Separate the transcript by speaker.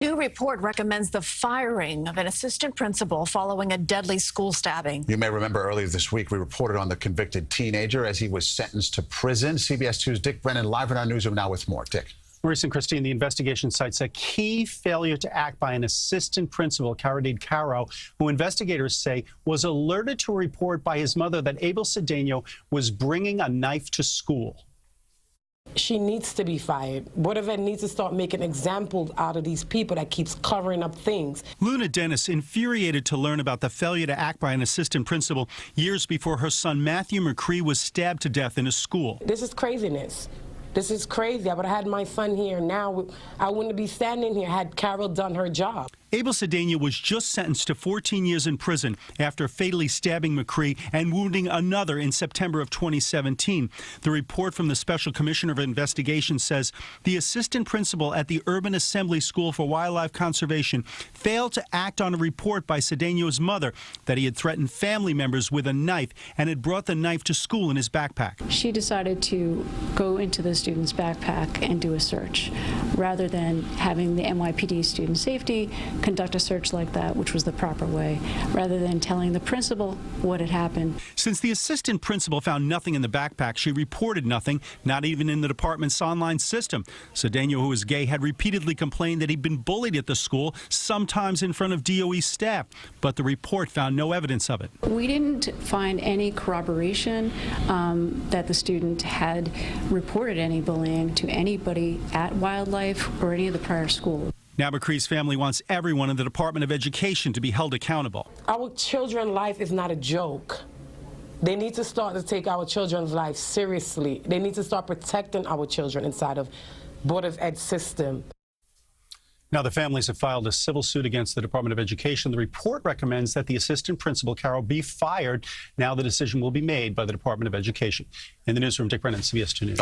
Speaker 1: New report recommends the firing of an assistant principal following a deadly school stabbing.
Speaker 2: You may remember earlier this week we reported on the convicted teenager as he was sentenced to prison. CBS 2's Dick Brennan live in our newsroom now with more. Dick.
Speaker 3: Maurice and Christine, the investigation cites a key failure to act by an assistant principal, Caro, who investigators say was alerted to a report by his mother that Abel Cedeno was bringing a knife to school.
Speaker 4: She needs to be fired. Board of Ed needs to start making examples out of these people that keeps covering up things.
Speaker 3: Luna Dennis infuriated to learn about the failure to act by an assistant principal years before her son Matthew McCree was stabbed to death in a school.
Speaker 4: This is craziness. This is crazy. I would have had my son here now. I wouldn't be standing here had Carol done her job.
Speaker 3: Abel Cedeno was just sentenced to 14 years in prison after fatally stabbing McCree and wounding another in September of 2017. The report from the Special Commissioner of Investigation says the assistant principal at the Urban Assembly School for Wildlife Conservation failed to act on a report by Cedeno's mother that he had threatened family members with a knife and had brought the knife to school in his backpack.
Speaker 5: She decided to go into the student's backpack and do a search rather than having the NYPD student safety conduct a search like that, which was the proper way, rather than telling the principal what had happened.
Speaker 3: Since the assistant principal found nothing in the backpack, she reported nothing, not even in the department's online system. Cedeno, who is gay, had repeatedly complained that he'd been bullied at the school, sometimes in front of DOE staff, but the report found no evidence of it.
Speaker 5: We didn't find any corroboration that the student had reported any bullying to anybody at Wildlife or any of the prior schools.
Speaker 3: Now McCree's family wants everyone in the Department of Education to be held accountable.
Speaker 4: Our children's life is not a joke. They need to start to take our children's life seriously. They need to start protecting our children inside of Board of Ed system.
Speaker 3: Now, the families have filed a civil suit against the Department of Education. The report recommends that the assistant principal, Caro, be fired. Now the decision will be made by the Department of Education. In the newsroom, Dick Brennan, CBS 2 News.